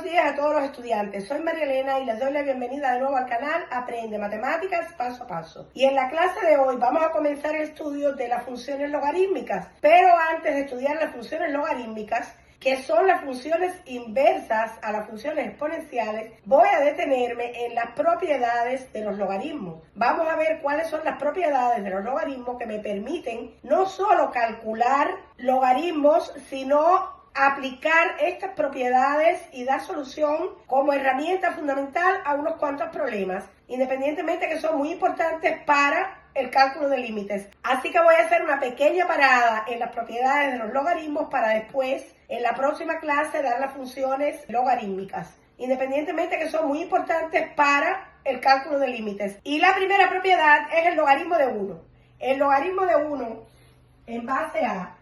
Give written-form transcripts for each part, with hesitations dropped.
días a todos los estudiantes. Soy María Elena y les doy la bienvenida de nuevo al canal Aprende Matemáticas Paso a Paso. Y en la clase de hoy vamos a comenzar el estudio de las funciones logarítmicas. Pero antes de estudiar las funciones logarítmicas, que son las funciones inversas a las funciones exponenciales, voy a detenerme en las propiedades de los logaritmos. Vamos a ver cuáles son las propiedades de los logaritmos que me permiten no solo calcular logaritmos, sino aplicar estas propiedades y dar solución como herramienta fundamental a unos cuantos problemas, independientemente que son muy importantes para el cálculo de límites. Así que voy a hacer una pequeña parada en las propiedades de los logaritmos para después, en la próxima clase, dar las funciones logarítmicas, independientemente que son muy importantes para el cálculo de límites. Y la primera propiedad es el logaritmo de 1. El logaritmo de 1 en base a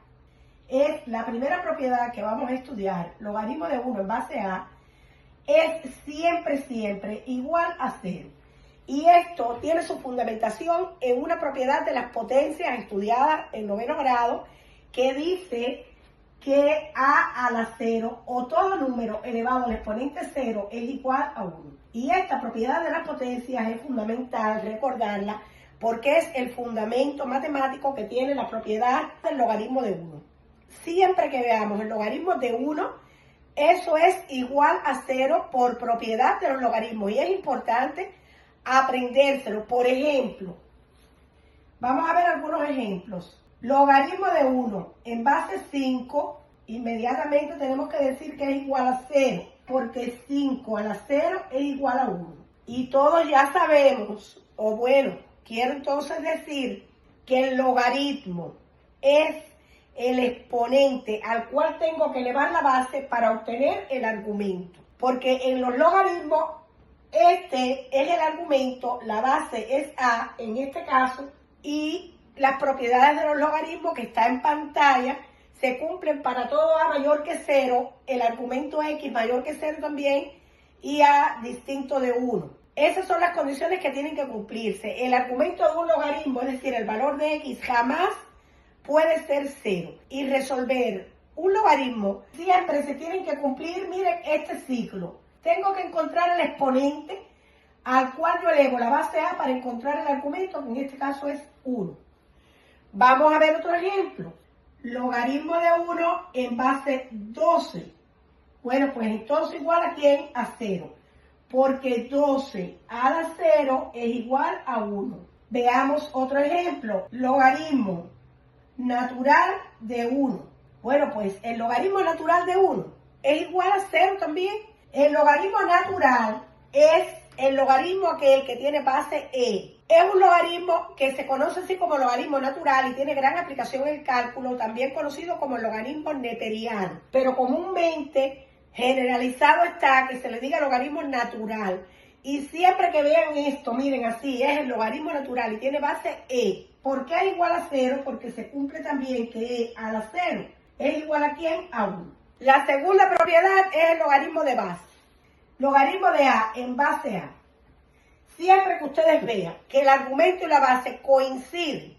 es la primera propiedad que vamos a estudiar. Logaritmo de 1 en base a es siempre igual a 0. Y esto tiene su fundamentación en una propiedad de las potencias estudiada en 9º grado que dice que a la 0 o todo número elevado al exponente 0 es igual a 1. Y esta propiedad de las potencias es fundamental recordarla porque es el fundamento matemático que tiene la propiedad del logaritmo de 1. Siempre que veamos el logaritmo de 1, eso es igual a 0 por propiedad de los logaritmos. Y es importante aprendérselo. Por ejemplo, vamos a ver algunos ejemplos. Logaritmo de 1 en base 5, inmediatamente tenemos que decir que es igual a 0, porque 5 a la 0 es igual a 1. Y todos ya sabemos, o bueno, quiero entonces decir que el logaritmo es el exponente al cual tengo que elevar la base para obtener el argumento. Porque en los logaritmos, este es el argumento, la base es A en este caso, y las propiedades de los logaritmos que está en pantalla se cumplen para todo A mayor que 0, el argumento X mayor que 0 también, y A distinto de 1. Esas son las condiciones que tienen que cumplirse. El argumento de un logaritmo, es decir, el valor de X, jamás puede ser 0. Y resolver un logaritmo siempre se tienen que cumplir, miren, este ciclo. Tengo que encontrar el exponente al cual yo elevo la base A para encontrar el argumento, que en este caso es 1. Vamos a ver otro ejemplo. Logaritmo de 1 en base 12. Bueno, pues entonces igual a ¿quién? A 0. Porque 12 a la 0 es igual a 1. Veamos otro ejemplo. Logaritmo natural de 1. Bueno, pues el logaritmo natural de 1 es igual a 0 también. El logaritmo natural es el logaritmo aquel que tiene base E. Es un logaritmo que se conoce así como logaritmo natural y tiene gran aplicación en el cálculo, también conocido como el logaritmo neperiano. Pero comúnmente generalizado está que se le diga logaritmo natural. Y siempre que vean esto, miren así, es el logaritmo natural y tiene base E. ¿Por qué es igual a 0? Porque se cumple también que E a la 0 es igual a ¿quién? A 1. La segunda propiedad es el logaritmo de base. Logaritmo de A en base A. Siempre que ustedes vean que el argumento y la base coinciden,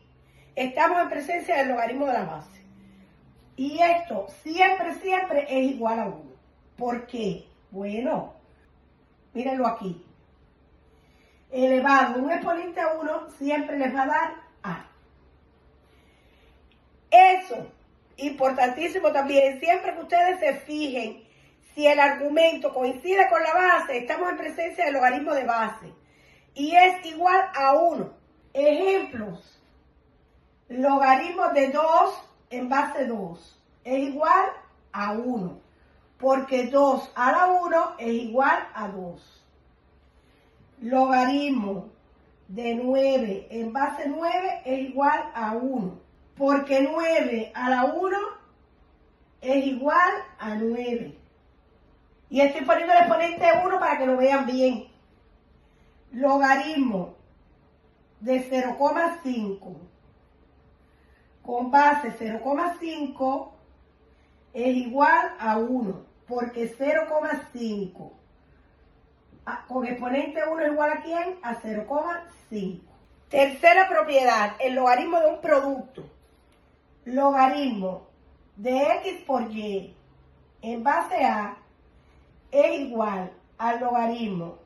estamos en presencia del logaritmo de la base. Y esto siempre es igual a 1. ¿Por qué? Bueno, mírenlo aquí. Elevado un exponente a 1 siempre les va a dar A. Eso, importantísimo también, siempre que ustedes se fijen si el argumento coincide con la base, estamos en presencia del logaritmo de base y es igual a 1. Ejemplos: logaritmo de 2 en base 2 es igual a 1, porque 2 a la 1 es igual a 2. Logaritmo de 9 en base 9 es igual a 1, porque 9 a la 1 es igual a 9. Y estoy poniendo el exponente 1 para que lo vean bien. Logaritmo de 0,5 con base 0,5 es igual a 1, porque 0,5 con exponente 1 es igual a ¿quién? A 0,5. Tercera propiedad, el logaritmo de un producto. Logaritmo de X por Y en base A es es igual al logaritmo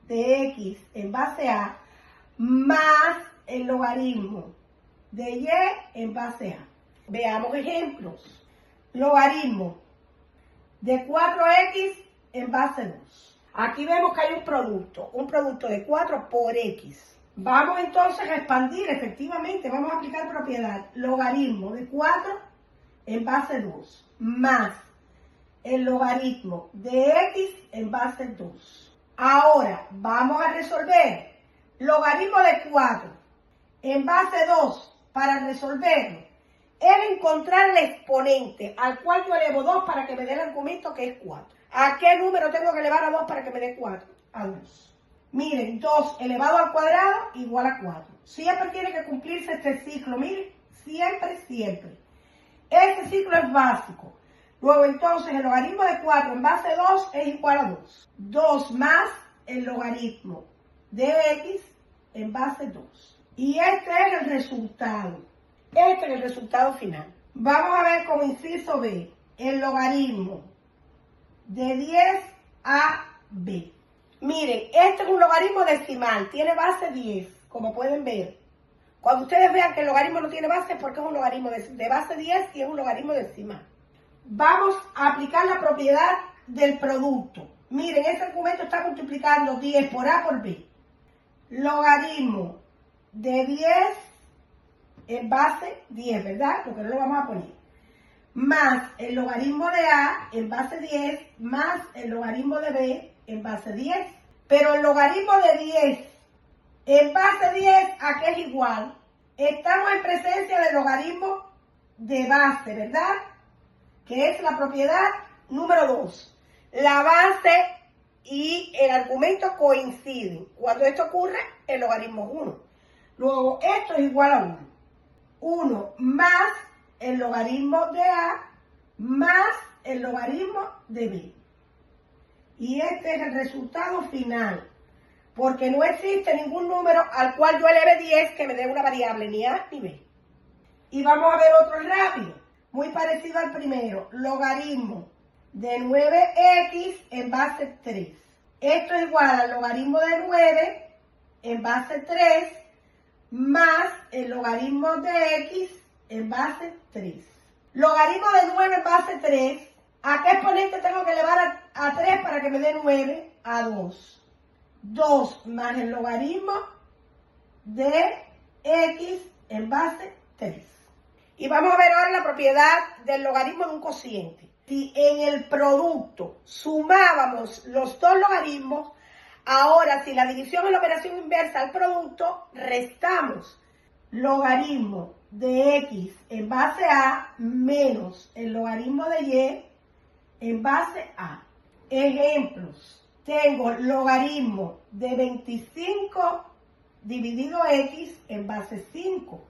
de x en base a más el logaritmo de y en base a. Veamos ejemplos. Logaritmo de 4x en base 2. Aquí vemos que hay un producto de 4 por x. Vamos entonces a expandir, efectivamente, vamos a aplicar propiedad. Logaritmo de 4 en base 2 más el logaritmo de x en base 2. Ahora vamos a resolver logaritmo de 4 en base 2. Para resolverlo es encontrar el exponente al cual yo elevo 2 para que me dé el argumento que es 4. ¿A qué número tengo que elevar a 2 para que me dé 4? A 2. Miren, 2 elevado al cuadrado igual a 4. Siempre tiene que cumplirse este ciclo, miren, siempre. Este ciclo es básico. Luego entonces el logaritmo de 4 en base 2 es igual a 2. 2 más el logaritmo de x en base 2. Y este es el resultado. Este es el resultado final. Vamos a ver como inciso B, el logaritmo de 10 a b. Miren, este es un logaritmo decimal, tiene base 10, como pueden ver. Cuando ustedes vean que el logaritmo no tiene base, es porque es un logaritmo de base 10 y es un logaritmo decimal. Vamos a aplicar la propiedad del producto. Miren, ese argumento está multiplicando 10 por A por B. Logaritmo de 10 en base 10, ¿verdad? Porque no lo vamos a poner. Más el logaritmo de A en base 10, más el logaritmo de B en base 10. Pero el logaritmo de 10 en base 10, ¿a qué es igual? Estamos en presencia del logaritmo de base, ¿verdad? Que es la propiedad número 2. La base y el argumento coinciden. Cuando esto ocurre, el logaritmo es 1. Luego, esto es igual a 1. 1 más el logaritmo de A más el logaritmo de B. Y este es el resultado final. Porque no existe ningún número al cual yo eleve 10 que me dé una variable, ni A ni B. Y vamos a ver otro rápido, muy parecido al primero. Logaritmo de 9x en base 3. Esto es igual al logaritmo de 9 en base 3 más el logaritmo de x en base 3. Logaritmo de 9 en base 3. ¿A qué exponente tengo que elevar a 3 para que me dé 9? A 2. 2 más el logaritmo de x en base 3. Y vamos a ver ahora la propiedad del logaritmo de un cociente. Si en el producto sumábamos los dos logaritmos, ahora si la división es la operación inversa al producto, restamos logaritmo de x en base a menos el logaritmo de y en base a. Ejemplos. Tengo logaritmo de 25 dividido x en base 5.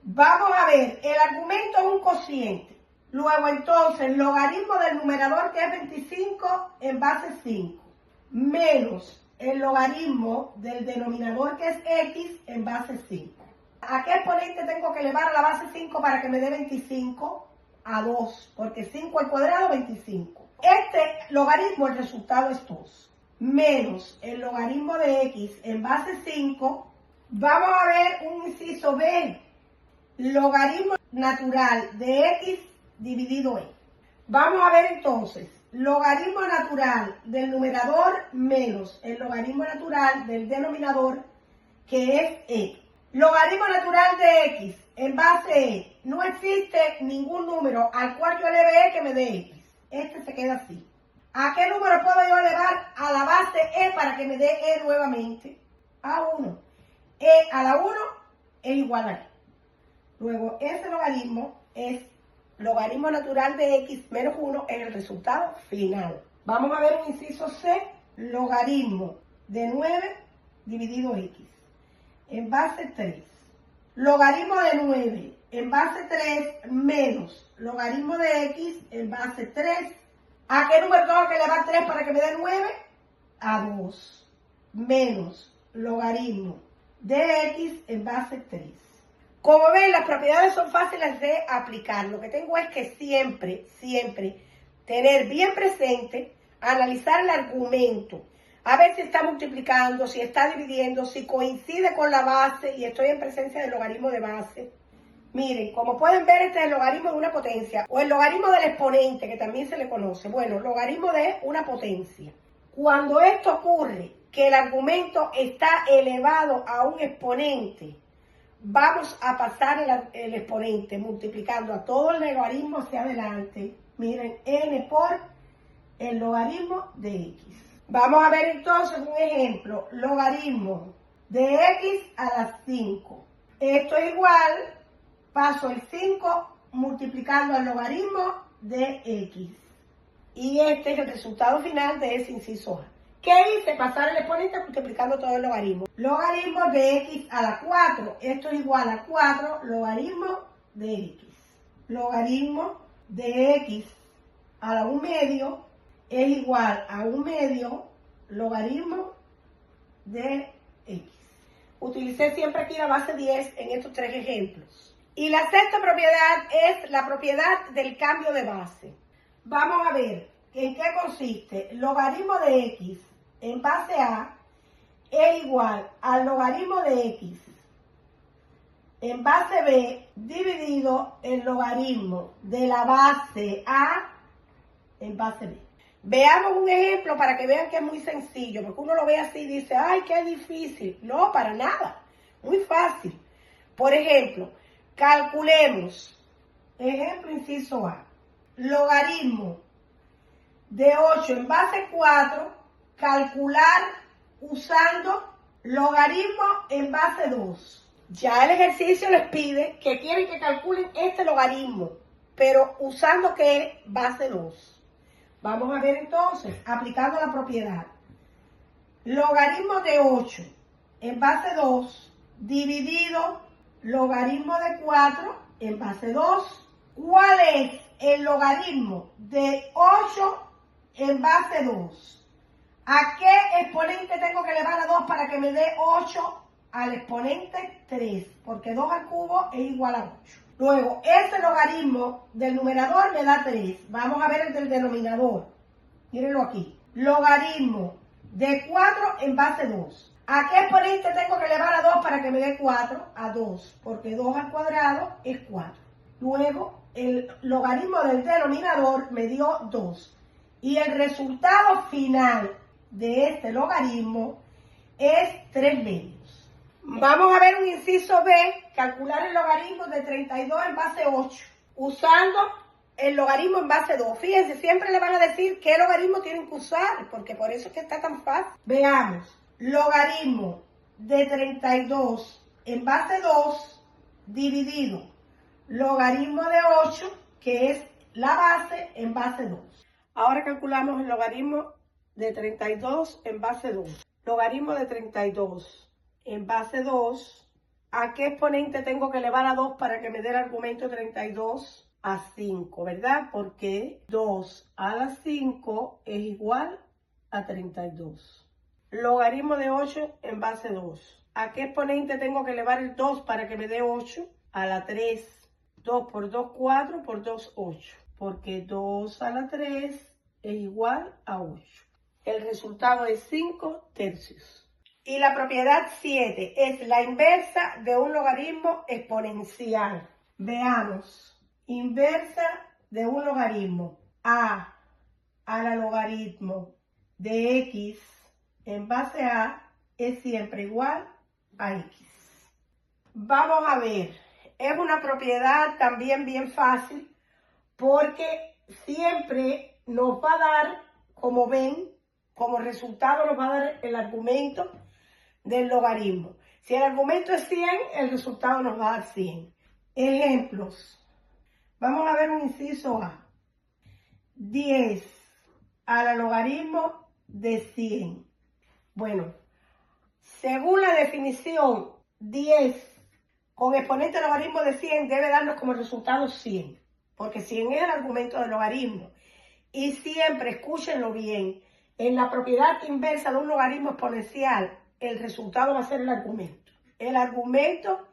Vamos a ver, el argumento es un cociente. Luego entonces, logaritmo del numerador que es 25 en base 5. Menos el logaritmo del denominador que es x en base 5. ¿A qué exponente tengo que elevar a la base 5 para que me dé 25? A 2, porque 5 al cuadrado, 25. Este logaritmo, el resultado es 2. Menos el logaritmo de x en base 5. Vamos a ver un inciso B. Logaritmo natural de x dividido e. Vamos a ver entonces, logaritmo natural del numerador menos el logaritmo natural del denominador, que es e. Logaritmo natural de x en base e. No existe ningún número al cual yo eleve e que me dé x. Este se queda así. ¿A qué número puedo yo elevar a la base e para que me dé e nuevamente? A 1. E a la 1 es igual a e. Luego, ese logaritmo es logaritmo natural de x menos 1, es el resultado final. Vamos a ver un inciso C, logaritmo de 9 dividido x en base 3. Logaritmo de 9 en base 3 menos logaritmo de x en base 3. ¿A qué número tengo que elevar 3 para que me dé 9? A 2 menos logaritmo de x en base 3. Como ven, las propiedades son fáciles de aplicar. Lo que tengo es que siempre tener bien presente analizar el argumento, a ver si está multiplicando, si está dividiendo, si coincide con la base y estoy en presencia del logaritmo de base. Miren, como pueden ver, este es el logaritmo de una potencia o el logaritmo del exponente, que también se le conoce. Bueno, logaritmo de una potencia. Cuando esto ocurre, que el argumento está elevado a un exponente, vamos a pasar el exponente multiplicando a todo el logaritmo hacia adelante. Miren, n por el logaritmo de x. Vamos a ver entonces un ejemplo. Logaritmo de x a la 5. Esto es igual, paso el 5 multiplicando al logaritmo de x. Y este es el resultado final de ese inciso A. ¿Qué hice? Pasar el exponente multiplicando todo el logaritmo. Logaritmo de x a la 4. Esto es igual a 4 logaritmo de x. Logaritmo de x a la 1 medio es igual a 1 medio logaritmo de x. Utilicé siempre aquí la base 10 en estos tres ejemplos. Y la sexta propiedad es la propiedad del cambio de base. Vamos a ver en qué consiste. Logaritmo de x en base a es igual al logaritmo de x en base b dividido el logaritmo de la base a en base b. Veamos un ejemplo para que vean que es muy sencillo, porque uno lo ve así y dice, ¡ay, qué difícil! No, para nada, muy fácil. Por ejemplo, calculemos, ejemplo inciso A, logaritmo de 8 en base 4, calcular usando logaritmo en base 2. Ya el ejercicio les pide que quieren que calculen este logaritmo, pero usando ¿qué? Base 2. Vamos a ver entonces, aplicando la propiedad. Logaritmo de 8 en base 2 dividido logaritmo de 4 en base 2. ¿Cuál es el logaritmo de 8 en base 2? ¿A qué exponente tengo que elevar a 2 para que me dé 8? Al exponente 3, porque 2 al cubo es igual a 8. Luego, este logaritmo del numerador me da 3. Vamos a ver el del denominador. Mírenlo aquí. Logaritmo de 4 en base 2. ¿A qué exponente tengo que elevar a 2 para que me dé 4? A 2, porque 2 al cuadrado es 4. Luego, el logaritmo del denominador me dio 2. Y el resultado final de este logaritmo es 3 medios. Vamos a ver un inciso B, calcular el logaritmo de 32 en base 8, usando el logaritmo en base 2. Fíjense, siempre le van a decir qué logaritmo tienen que usar, porque por eso es que está tan fácil. Veamos, logaritmo de 32 en base 2 dividido logaritmo de 8, que es la base, en base 2. Ahora calculamos el logaritmo de 32 en base 2. Logaritmo de 32 en base 2, ¿a qué exponente tengo que elevar a 2 para que me dé el argumento 32 a 5, verdad? Porque 2 a la 5 es igual a 32. Logaritmo de 8 en base 2. ¿A qué exponente tengo que elevar el 2 para que me dé 8? A la 3. 2 por 2, 4, por 2, 8. Porque 2 a la 3 es igual a 8. El resultado es 5 tercios. Y la propiedad 7 es la inversa de un logaritmo exponencial. Veamos, inversa de un logaritmo. A la logaritmo de x en base a es siempre igual a x. Vamos a ver, es una propiedad también bien fácil porque siempre nos va a dar, como ven, como resultado nos va a dar el argumento del logaritmo. Si el argumento es 100, el resultado nos va a dar 100. Ejemplos. Vamos a ver un inciso A. 10 a la logaritmo de 100. Bueno, según la definición, 10 con exponente logaritmo de 100 debe darnos como resultado 100, porque 100 es el argumento del logaritmo. Y siempre, escúchenlo bien, en la propiedad inversa de un logaritmo exponencial, el resultado va a ser el argumento. El argumento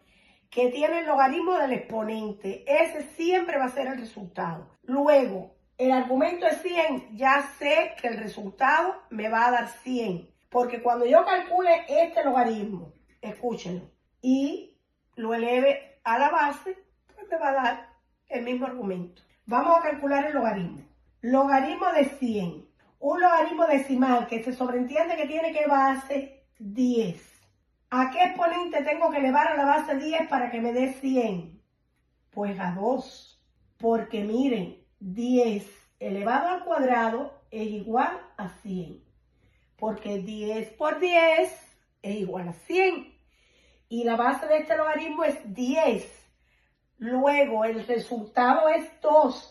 que tiene el logaritmo del exponente, ese siempre va a ser el resultado. Luego, el argumento es 100, ya sé que el resultado me va a dar 100. Porque cuando yo calcule este logaritmo, escúchenlo, y lo eleve a la base, pues me va a dar el mismo argumento. Vamos a calcular el logaritmo. Logaritmo de 100. Un logaritmo decimal que se sobreentiende que tiene que base 10. ¿A qué exponente tengo que elevar a la base 10 para que me dé 100? Pues a 2. Porque miren, 10 elevado al cuadrado es igual a 100. Porque 10 por 10 es igual a 100. Y la base de este logaritmo es 10. Luego el resultado es 2.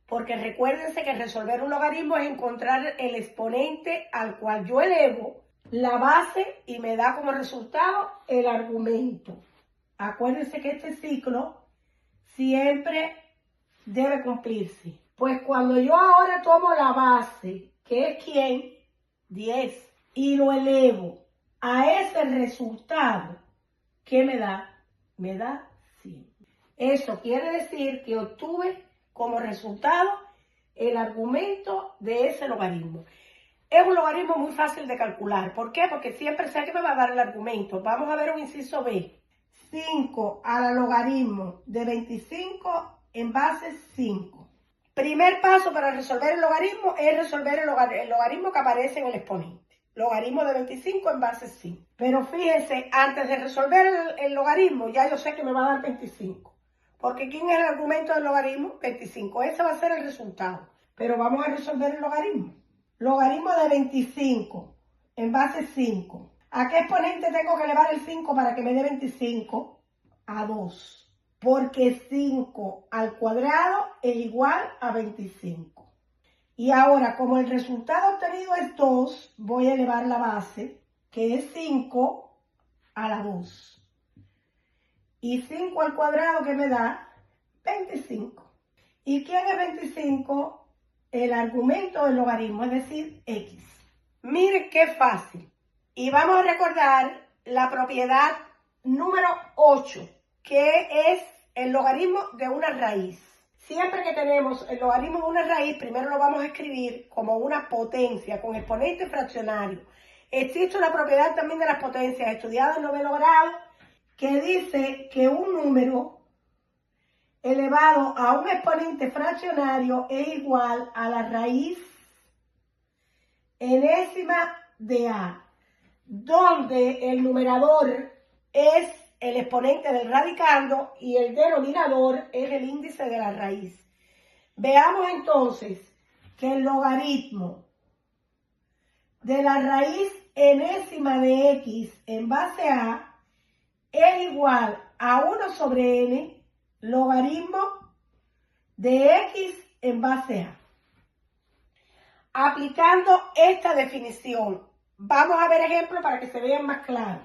Porque recuérdense que resolver un logaritmo es encontrar el exponente al cual yo elevo la base y me da como resultado el argumento. Acuérdense que este ciclo siempre debe cumplirse. Pues cuando yo ahora tomo la base, que es ¿quién? 10, y lo elevo a ese resultado, ¿qué me da? Me da 100. Eso quiere decir que obtuve como resultado el argumento de ese logaritmo. Es un logaritmo muy fácil de calcular. ¿Por qué? Porque siempre sé que me va a dar el argumento. Vamos a ver un inciso B. 5 a la logaritmo de 25 en base 5. Primer paso para resolver el logaritmo es resolver el logaritmo que aparece en el exponente. Logaritmo de 25 en base 5. Pero fíjense, antes de resolver el logaritmo, ya yo sé que me va a dar 25. Porque ¿quién es el argumento del logaritmo? 25. Ese va a ser el resultado. Pero vamos a resolver el logaritmo. Logaritmo de 25 en base 5. ¿A qué exponente tengo que elevar el 5 para que me dé 25? A 2. Porque 5 al cuadrado es igual a 25. Y ahora, como el resultado obtenido es 2, voy a elevar la base, que es 5 a la 2. Y 5 al cuadrado, que me da 25. ¿Y quién es 25? El argumento del logaritmo, es decir, x. Miren qué fácil. Y vamos a recordar la propiedad número 8, que es el logaritmo de una raíz. Siempre que tenemos el logaritmo de una raíz, primero lo vamos a escribir como una potencia con exponente fraccionario. Existe una propiedad también de las potencias estudiada en noveno grado que dice que un número elevado a un exponente fraccionario es igual a la raíz enésima de a, donde el numerador es el exponente del radicando y el denominador es el índice de la raíz. Veamos entonces que el logaritmo de la raíz enésima de x en base a es igual a 1 sobre n logaritmo de x en base a. Aplicando esta definición, vamos a ver ejemplos para que se vean más claros.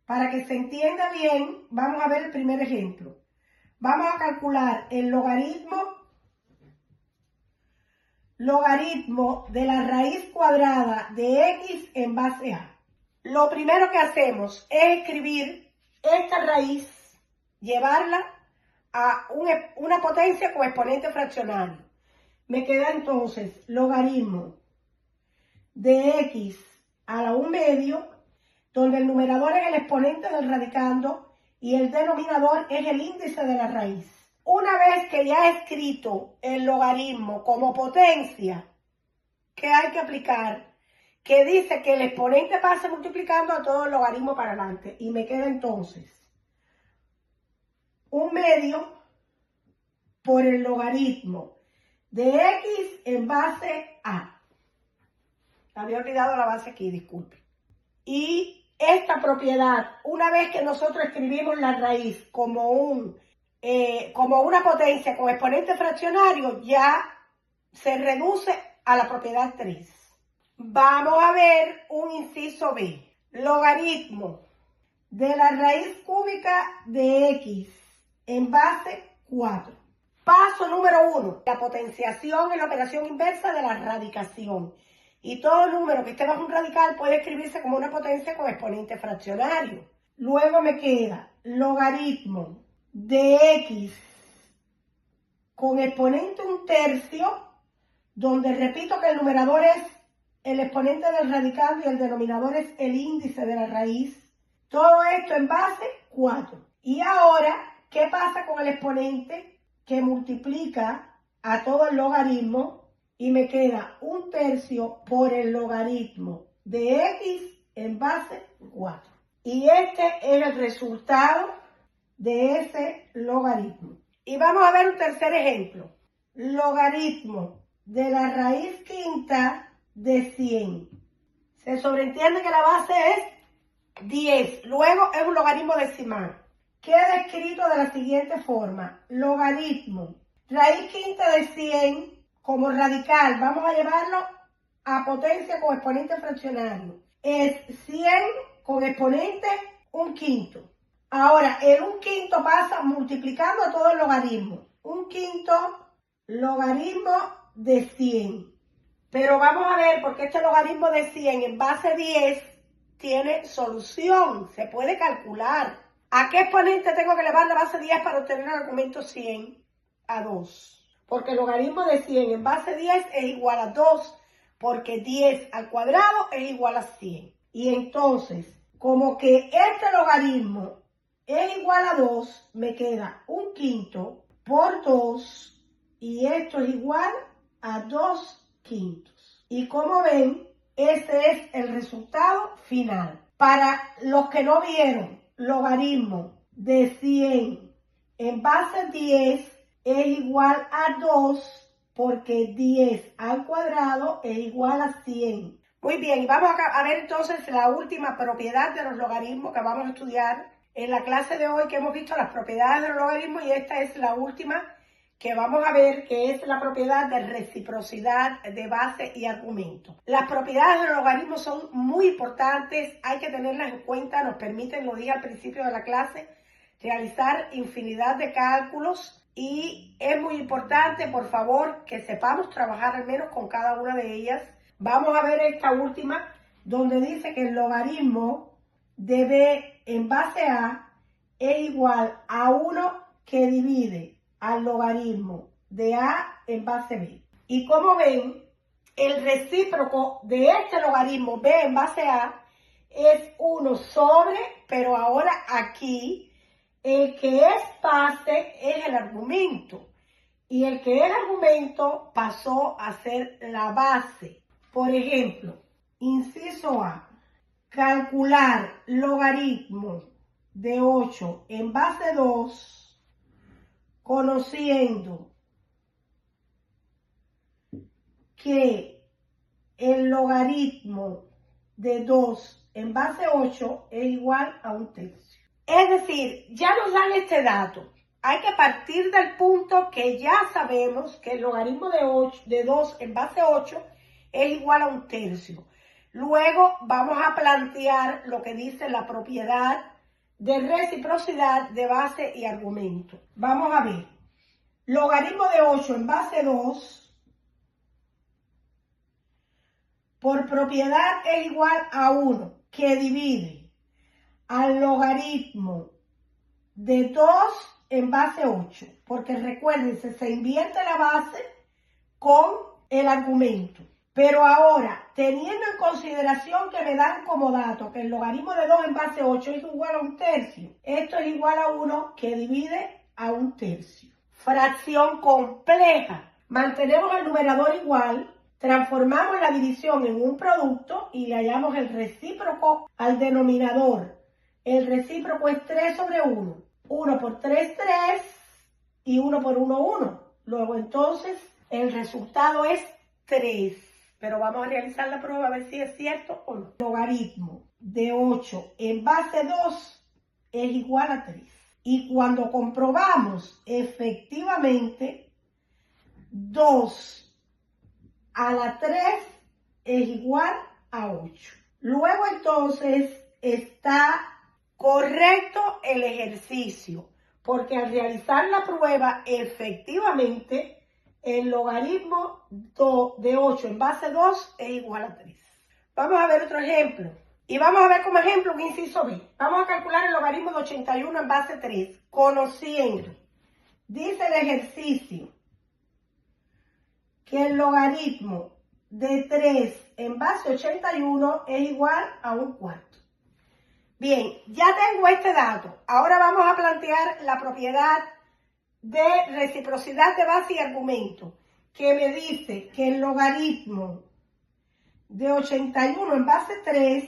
Para que se entienda bien, vamos a ver el primer ejemplo. Vamos a calcular el logaritmo de la raíz cuadrada de x en base a. Lo primero que hacemos es escribir esta raíz, llevarla a una potencia con exponente fraccionario. Me queda entonces logaritmo de x a la 1/2, donde el numerador es el exponente del radicando y el denominador es el índice de la raíz. Una vez que ya he escrito el logaritmo como potencia, ¿qué hay que aplicar? Que dice que el exponente pasa multiplicando a todo el logaritmo para adelante. Y me queda entonces 1/2 por el logaritmo de x en base a. Había olvidado la base aquí, disculpe. Y esta propiedad, una vez que nosotros escribimos la raíz como una potencia con exponente fraccionario, ya se reduce a la propiedad 3. Vamos a ver un inciso B. Logaritmo de la raíz cúbica de x en base 4. Paso número 1. La potenciación es la operación inversa de la radicación. Y todo número que esté bajo un radical puede escribirse como una potencia con exponente fraccionario. Luego me queda logaritmo de x con exponente 1/3, donde repito que el numerador es el exponente del radical y el denominador es el índice de la raíz. Todo esto en base 4. Y ahora, ¿qué pasa con el exponente que multiplica a todo el logaritmo? Y me queda 1/3 por el logaritmo de x en base 4. Y este es el resultado de ese logaritmo. Y vamos a ver un tercer ejemplo. Logaritmo de la raíz quinta de 100. Se sobreentiende que la base es 10. Luego es un logaritmo decimal. Queda escrito de la siguiente forma. Logaritmo. Raíz quinta de 100 como radical. Vamos a llevarlo a potencia con exponente fraccionario. Es 100 con exponente 1/5. Ahora, el 1/5 pasa multiplicando a todo el logaritmo. 1/5 logaritmo de 100. Pero vamos a ver, porque este logaritmo de 100 en base 10 tiene solución. Se puede calcular. ¿A qué exponente tengo que elevar la base 10 para obtener el argumento 100? A 2. Porque el logaritmo de 100 en base 10 es igual a 2. Porque 10 al cuadrado es igual a 100. Y entonces, como que este logaritmo es igual a 2, me queda 1/5 por 2 y esto es igual a 2/5. Y como ven, ese es el resultado final. Para los que no vieron, logaritmo de 100 en base 10 es igual a 2 porque 10 al cuadrado es igual a 100. Muy bien, y vamos a ver entonces la última propiedad de los logaritmos que vamos a estudiar en la clase de hoy, que hemos visto las propiedades de los logaritmos, y esta es la última que vamos a ver, que es la propiedad de reciprocidad de base y argumento. Las propiedades de los logaritmos son muy importantes, hay que tenerlas en cuenta, nos permiten, lo dije al principio de la clase, realizar infinidad de cálculos. Y es muy importante, por favor, que sepamos trabajar al menos con cada una de ellas. Vamos a ver esta última, donde dice que el logaritmo de b en base a es igual a 1 que divide al logaritmo de a en base b. Y como ven, el recíproco de este logaritmo b en base a es 1 sobre, pero ahora aquí el que es base es el argumento y el que es el argumento pasó a ser la base. Por ejemplo, inciso A, calcular logaritmo de 8 en base 2 conociendo que el logaritmo de 2 en base 8 es igual a 1/3. Es decir, ya nos dan este dato. Hay que partir del punto que ya sabemos que el logaritmo de 2 en base 8 es igual a 1/3. Luego vamos a plantear lo que dice la propiedad de reciprocidad de base y argumento. Vamos a ver. Logaritmo de 8 en base 2 por propiedad es igual a 1 que divide al logaritmo de 2 en base 8, porque recuerden, se invierte la base con el argumento. Pero ahora, teniendo en consideración que me dan como dato que el logaritmo de 2 en base 8 es igual a 1/3, esto es igual a 1 que divide a 1/3. Fracción compleja. Mantenemos el numerador igual, transformamos la división en un producto y le hallamos el recíproco al denominador. El recíproco es 3 sobre 1. 1 por 3, 3 y 1 por 1, 1. Luego entonces el resultado es 3. Pero vamos a realizar la prueba a ver si es cierto o no. Logaritmo de 8 en base 2 es igual a 3. Y cuando comprobamos efectivamente 2 a la 3 es igual a 8. Luego entonces está correcto el ejercicio, porque al realizar la prueba, efectivamente, el logaritmo de 8 en base 2 es igual a 3. Vamos a ver otro ejemplo. Y vamos a ver como ejemplo un inciso B. Vamos a calcular el logaritmo de 81 en base 3, conociendo. Dice el ejercicio que el logaritmo de 3 en base 81 es igual a 1/4. Bien, ya tengo este dato. Ahora vamos a plantear la propiedad de reciprocidad de base y argumento, que me dice que el logaritmo de 81 en base 3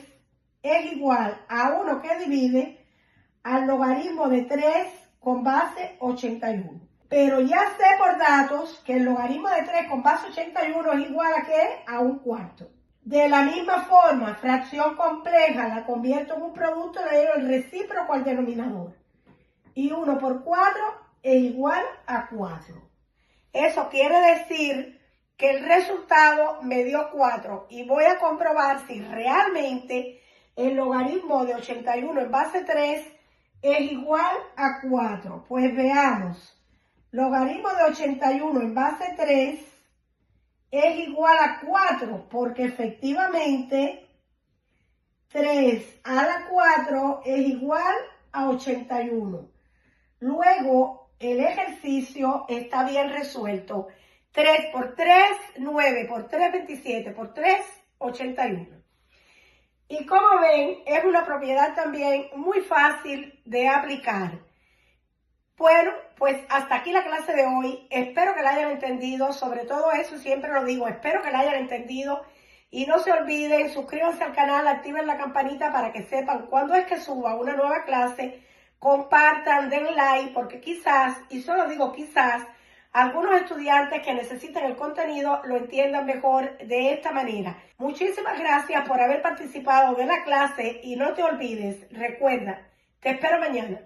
es igual a 1 que divide al logaritmo de 3 con base 81. Pero ya sé por datos que el logaritmo de 3 con base 81 es igual a ¿qué? A 1/4. De la misma forma, fracción compleja la convierto en un producto, le doy el recíproco al denominador. Y 1 por 4 es igual a 4. Eso quiere decir que el resultado me dio 4 y voy a comprobar si realmente el logaritmo de 81 en base 3 es igual a 4. Pues veamos. Logaritmo de 81 en base 3 es igual a 4 porque efectivamente 3 a la 4 es igual a 81. Luego, el ejercicio está bien resuelto. 3 por 3, 9 por 3, 27 por 3, 81. Y como ven, es una propiedad también muy fácil de aplicar. Bueno, pues hasta aquí la clase de hoy. Espero que la hayan entendido. Sobre todo eso siempre lo digo. Espero que la hayan entendido. Y no se olviden, suscríbanse al canal, activen la campanita para que sepan cuándo es que suba una nueva clase. Compartan, den like, porque quizás, y solo digo quizás, algunos estudiantes que necesiten el contenido lo entiendan mejor de esta manera. Muchísimas gracias por haber participado de la clase y no te olvides, recuerda, te espero mañana.